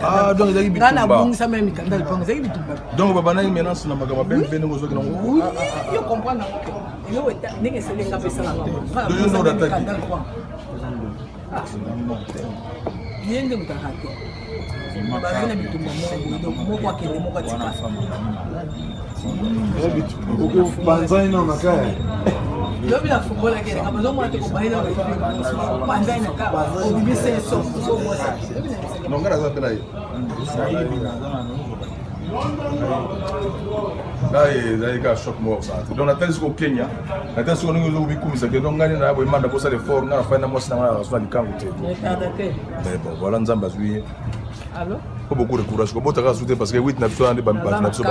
Ah, donc il y a un bon ça même quand il pense il donc baba na maintenant na magaba ben ben ngo zoki nango. Oui, je comprends. Yo eta nenge c'est les cafés ça là. Non d'attaque. Bien de mutahate. Baba na bitumba mo kwa kende mo kwa tika. Banzai non nakaya. Yo bila football again, kama zomo ate kubaina kwa banzai na kaba. Obibi c'est so mo ça. Non ngara za pela yi. Là il y a choc mort ça. Donc la telle au Kenya, la telle sur nous bi kumisa que donc ngani na bo manda pour ça les fort na fa na mo sina na so di kangote. Mais bon voilà nzamba zui. Allô? Beaucoup de courage. Comment tu as rajouté parce que 8 nations de bamba nations.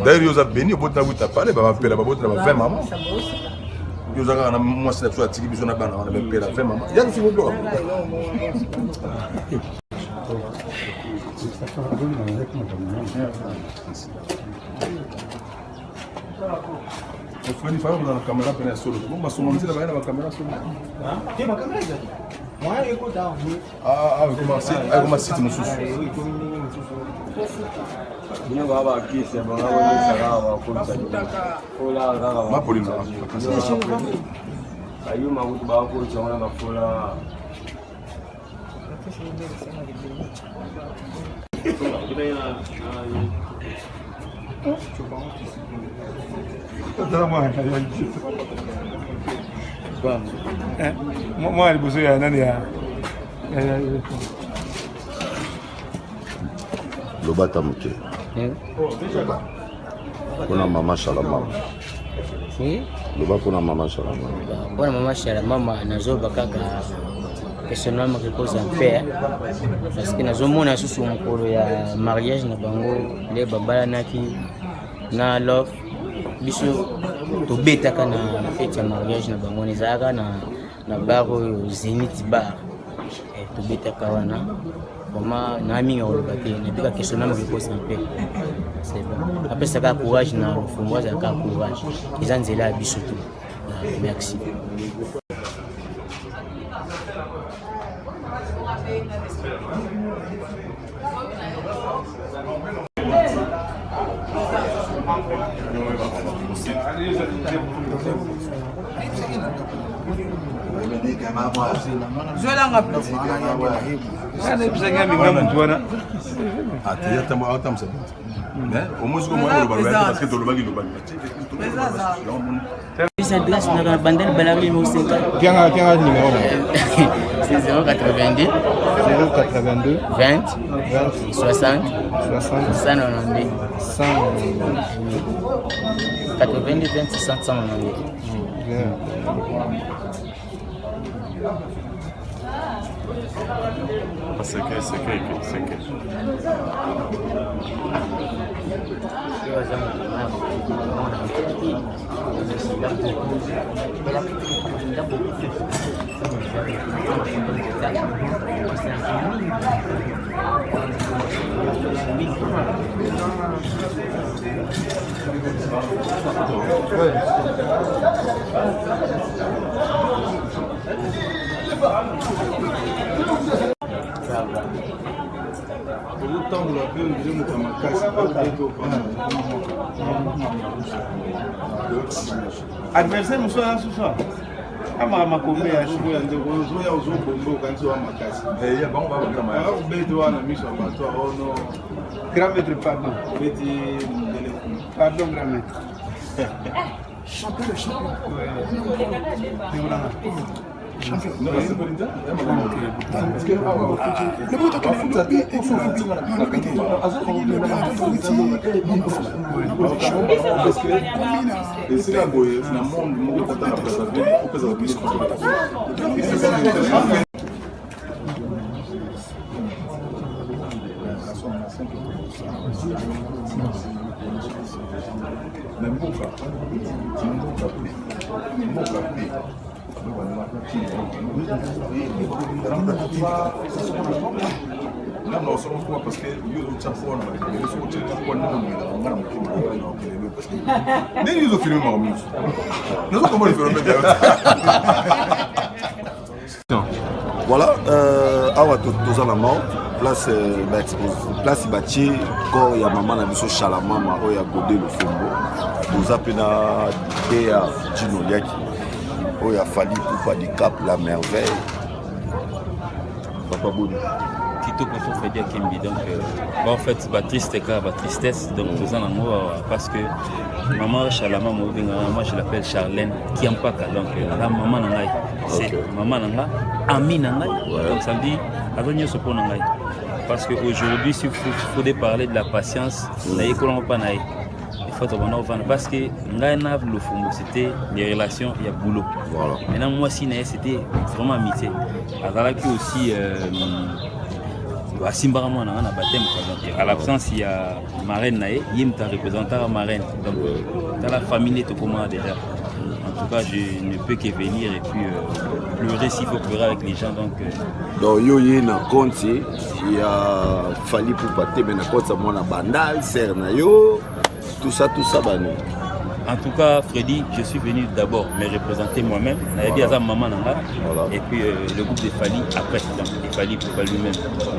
D'ailleurs ils ont béni au bout de 8 parler ba m'appeler ba bout de 20 maman. Ils ont na moi c'est la tiki bisona bana on avait payé la 20 maman. Yann s'il vous plaît. Il faut une fois dans la caméra pour solo. Bon, ma sommité là, la caméra solo. Ah, qui ma caméra là? Moi, écoute là. Ah, avec ma site mon sous. Ni baba kisi bana wani sarawa ko ta. Kola gaga. Ma polina. Ayu ma wutu ba ko chama na kola. Moi, il bouge à Nania. Le batamuke. Kuna mama shalama. Le bas kuna mama shalama. Kuna mama shalama nazoba kaka questionnement que cause en paix parce que nazomona susu mokolo ya mariage na bango le babala naki na love biso to betaka na fête ya mariage na bango nezaka na bar Zenith bar to betaka wana comment na minga oloba te na bika questionnement que cause en paix c'est bon après ça ka courage na fumwa za ka courage izanzela biso to merci. C'est 082 20 60 192 82 20 60 192. C'est que. Adversaire nous soit ce soir. Ama makombe ya shughuli ya ndio uzoea uzobombo kanzi wa makasi. Ya bango baba kama ya. Beto wana misho bato ono. Grand maître pardon. Beti pardon grand maître. Champion. Champion. Non, c'est pas l'idée. Parce que le but est qu'il faut Là, nous sommes quoi parce que nous sommes chaque fois nous sommes chaque fois nous sommes filmé marmite. Nous sommes comment les filmer. Voilà, awa toza na mort place place batie corps ya mama na biso Chalamama oyo agodé le fombo toza pe na ya Dino Liaki oyo afali Poupa du Cap la merveille Papa Boni kitoko to Freddy Akimbi donc en fait ba triste cas ba tristesse donc toza na moi parce que maman Chalamama moi je l'appelle Charlène Kiampaka donc la maman na ngai c'est maman na nga ami na ngai donc ça me dit azonyo so pour na ngai parce que aujourd'hui s'il faut parler de la patience na yekolongo pa na il faut parce que le fumbo c'était les relations il y a boulot voilà maintenant moi si c'était vraiment amitié alors que aussi à l'absence il y a marraine nae yimta représentant marraine donc dans la famille tout comment déjà en tout cas je ne peux que venir et puis pleurer s'il faut pleurer avec les gens donc yo yé na compte il y a fallu pour partir mais na compte moi na bandal ser na yo tout ça bani. En tout cas, Freddy, je suis venu d'abord me représenter moi-même. Voilà. Maman Nanga, voilà. Et puis le groupe de Fali après, donc il Fali pour pas lui-même.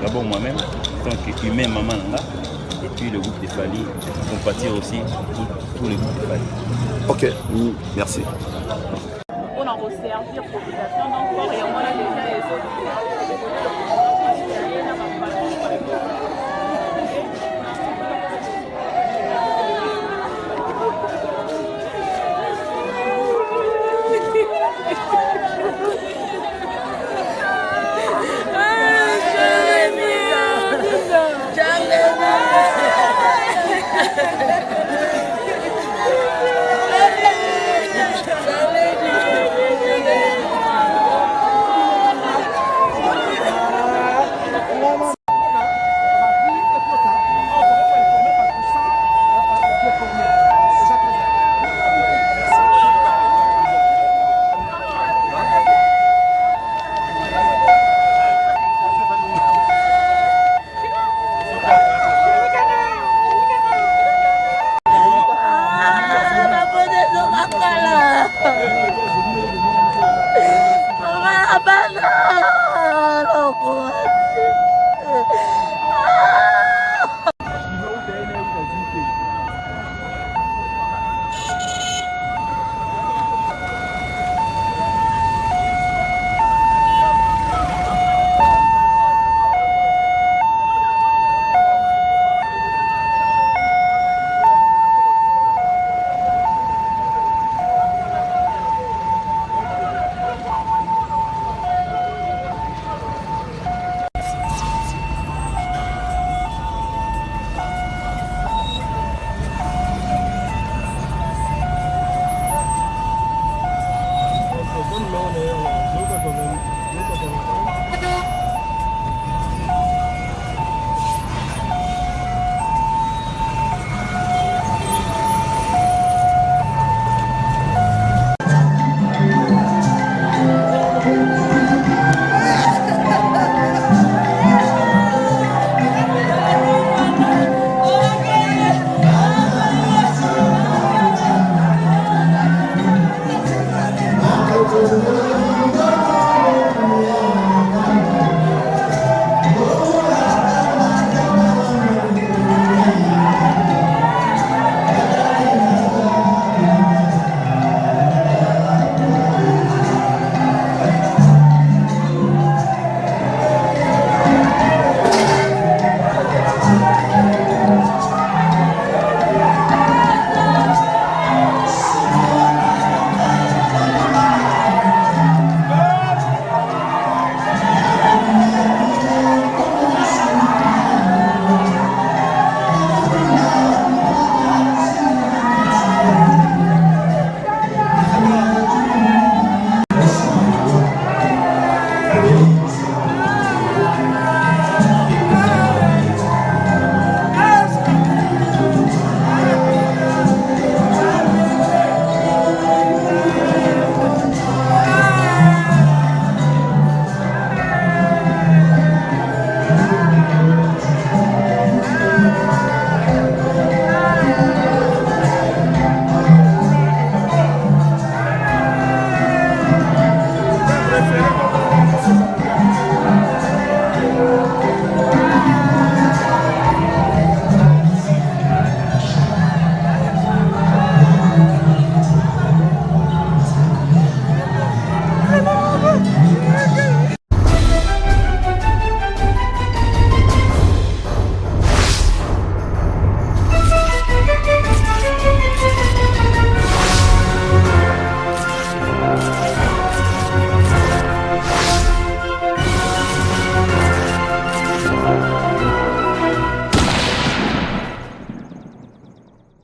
D'abord moi-même, donc humain Maman Nanga, et puis le groupe de Fali, compatir aussi tout le groupe de Fali. Ok, merci. On a resservi la population, donc il y a déjà